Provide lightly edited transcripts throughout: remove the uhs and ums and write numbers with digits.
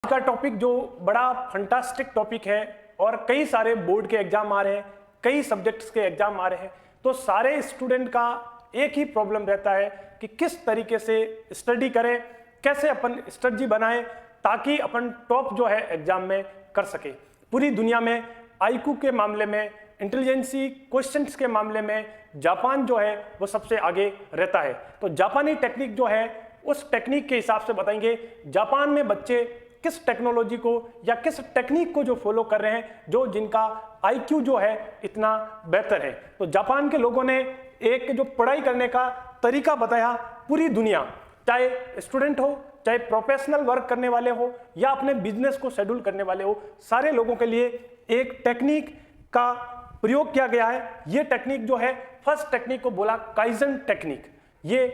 का टॉपिक जो बड़ा फंटास्टिक टॉपिक है और कई सारे बोर्ड के एग्जाम आ रहे हैं, कई सब्जेक्ट्स के एग्जाम आ रहे हैं, तो सारे स्टूडेंट का एक ही प्रॉब्लम रहता है कि किस तरीके से स्टडी करें, कैसे अपन स्ट्रेटजी बनाएं ताकि अपन टॉप जो है एग्जाम में कर सके। पूरी दुनिया में आईक्यू के मामले में, इंटेलिजेंसी क्वेश्चंस के मामले में जापान जो है वो सबसे आगे रहता है। तो जापानी टेक्निक जो है उस टेक्निक के हिसाब से बताएंगे जापान में बच्चे किस टेक्नोलॉजी को या किस टेक्निक को जो फॉलो कर रहे हैं, जो जिनका आईक्यू जो है इतना बेहतर है। तो जापान के लोगों ने एक जो पढ़ाई करने का तरीका बताया, पूरी दुनिया, चाहे स्टूडेंट हो, चाहे प्रोफेशनल वर्क करने वाले हो या अपने बिजनेस को शेड्यूल करने वाले हो, सारे लोगों के लिए एक टेक्निक का प्रयोग किया गया है। ये टेक्निक जो है, फर्स्ट टेक्निक को बोला काइजन टेक्निक। ये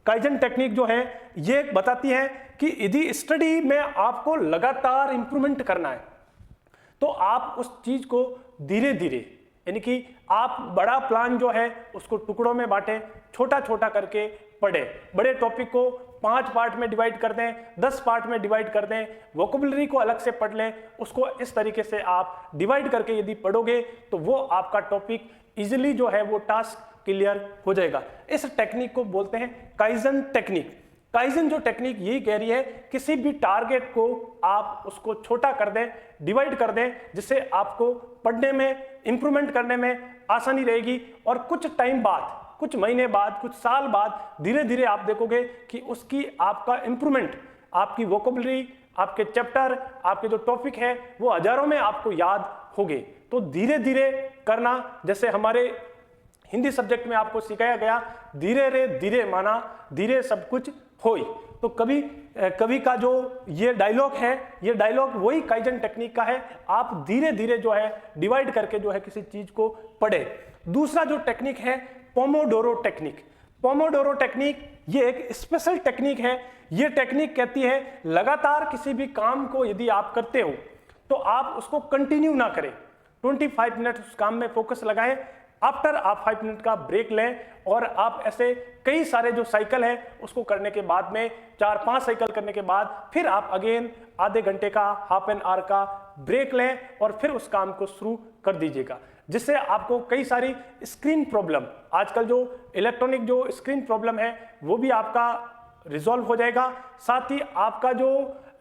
काइजन टेक्निक जो है ये बताती है कि यदि स्टडी में आपको लगातार इंप्रूवमेंट करना है तो आप उस चीज को धीरे धीरे, यानी कि आप बड़ा प्लान जो है उसको टुकड़ों में बांटें, छोटा छोटा करके पढ़े। बड़े टॉपिक को 5 पार्ट में डिवाइड कर दें, 10 पार्ट में डिवाइड कर दें, वोकेबुलरी को अलग से पढ़ लें। उसको इस तरीके से आप डिवाइड करके यदि पढ़ोगे तो वो आपका टॉपिक इजीली जो है वो टास्क क्लियर हो जाएगा। इस टेक्निक को बोलते हैं काइजन टेक्निक। काइजन जो टेक्निक यही कह रही है किसी भी टारगेट को आप उसको छोटा कर दें, डिवाइड कर दें, जिससे आपको पढ़ने में, इंप्रूवमेंट करने में आसानी रहेगी। और कुछ टाइम बाद, कुछ महीने बाद, कुछ साल बाद धीरे धीरे आप देखोगे कि उसकी आपका इंप्रूवमेंट, आपकी वोकेबुलरी, आपके चैप्टर, आपके जो टॉपिक है वो हजारों में आपको याद होंगे। तो धीरे धीरे करना, जैसे हमारे हिंदी सब्जेक्ट में आपको सिखाया गया, धीरे रे धीरे माना, धीरे सब कुछ होई। तो कभी कभी का जो ये डायलॉग है, ये डायलॉग वही काइजन टेक्निक का है। आप धीरे धीरे जो है डिवाइड करके जो है किसी चीज को पढ़े। दूसरा जो टेक्निक है पोमोडोरो टेक्निक। पोमोडोरो टेक्निक ये एक स्पेशल टेक्निक है। ये टेक्निक कहती है लगातार किसी भी काम को यदि आप करते हो तो आप उसको कंटिन्यू ना करें, 25 मिनट उस काम में फोकस लगाएं, आफ्टर आप 5 मिनट का ब्रेक लें और आप ऐसे कई सारे जो साइकिल है उसको करने के बाद में 4-5 साइकिल करने के बाद फिर आप अगेन आधे घंटे का, हाफ एन आवर का ब्रेक लें और फिर उस काम को शुरू कर दीजिएगा, जिससे आपको कई सारी स्क्रीन प्रॉब्लम, आजकल जो इलेक्ट्रॉनिक जो स्क्रीन प्रॉब्लम है वो भी आपका रिजॉल्व हो जाएगा। साथ ही आपका जो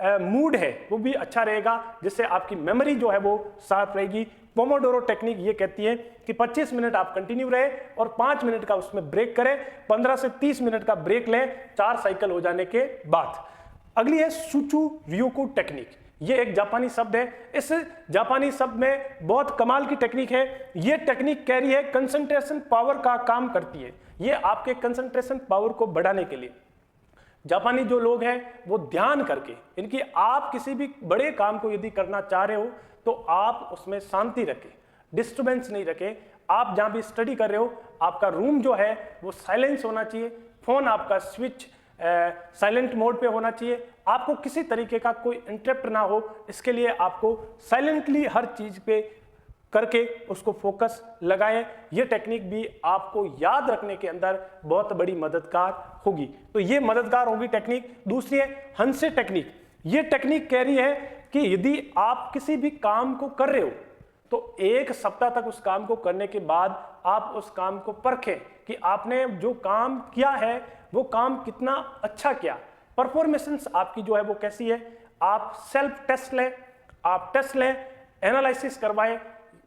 मूड है वो भी अच्छा रहेगा, जिससे आपकी मेमोरी जो है वो शार्प रहेगी। पोमोडोरो टेक्निक ये कहती है कि 25 मिनट आप कंटिन्यू रहे और 5 मिनट का उसमें ब्रेक करें, 15 से 30 मिनट का ब्रेक लें 4 साइकिल हो जाने के बाद। अगली है सुचु रियोकु टेक्निक। ये एक जापानी शब्द है। इस जापानी शब्द में बहुत कमाल की टेक्निक है। ये टेक्निक कह रही है कंसंट्रेशन पावर का काम करती है। ये आपके कंसंट्रेशन पावर को बढ़ाने के लिए जापानी जो लोग हैं वो ध्यान करके, इनकी आप किसी भी बड़े काम को यदि करना चाह रहे हो तो आप उसमें शांति रखें, डिस्टर्बेंस नहीं रखें। आप जहां भी स्टडी कर रहे हो आपका रूम जो है वो साइलेंस होना चाहिए, फोन आपका स्विच साइलेंट मोड पे होना चाहिए, आपको किसी तरीके का कोई इंटरप्ट ना हो, इसके लिए आपको साइलेंटली हर चीज पे करके उसको फोकस लगाएं। ये टेक्निक भी आपको याद रखने के अंदर बहुत बड़ी मददगार होगी। तो ये मददगार होगी टेक्निक। दूसरी है हंसे टेक्निक। ये टेक्निक कह रही है कि यदि आप किसी भी काम को कर रहे हो तो 1 सप्ताह तक उस काम को करने के बाद आप उस काम को परखें कि आपने जो काम किया है वो काम कितना अच्छा किया, परफॉर्मेंस आपकी जो है वो कैसी है। आप सेल्फ टेस्ट लें, आप टेस्ट लें, एनालिसिस करवाएं।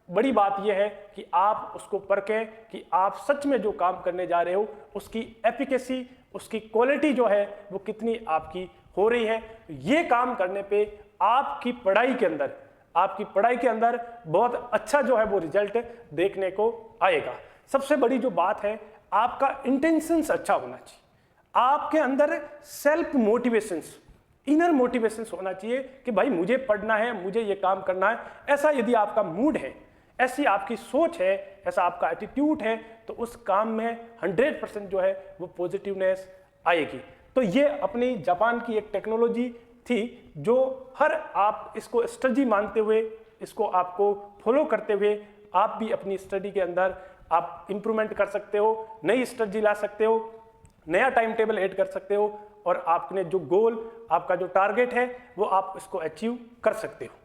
बड़ी बात यह है कि आप उसको परखें कि आप सच में जो काम करने जा रहे हो उसकी एफिकेसी, उसकी क्वालिटी जो है वो कितनी आपकी हो रही है। ये काम करने पे आपकी पढ़ाई के अंदर बहुत अच्छा जो है वो रिजल्ट देखने को आएगा। सबसे बड़ी जो बात है, आपका इंटेंशंस अच्छा होना चाहिए। आपके अंदर सेल्फ मोटिवेशंस, इनर मोटिवेशंस होना चाहिए कि भाई मुझे पढ़ना है, मुझे ये काम करना है। ऐसा यदि आपका मूड है, ऐसी आपकी सोच है, ऐसा आपका एटीट्यूड है, तो उस काम में 100% जो है वो पॉजिटिवनेस आएगी। तो ये अपनी जापान की एक टेक्नोलॉजी थी जो हर आप इसको स्ट्रेटजी मानते हुए, इसको आपको फॉलो करते हुए आप भी अपनी स्टडी के अंदर आप इंप्रूवमेंट कर सकते हो, नई स्ट्रेटजी ला सकते हो, नया टाइम टेबल ऐड कर सकते हो और आपने जो गोल, आपका जो टारगेट है वो आप इसको अचीव कर सकते हो।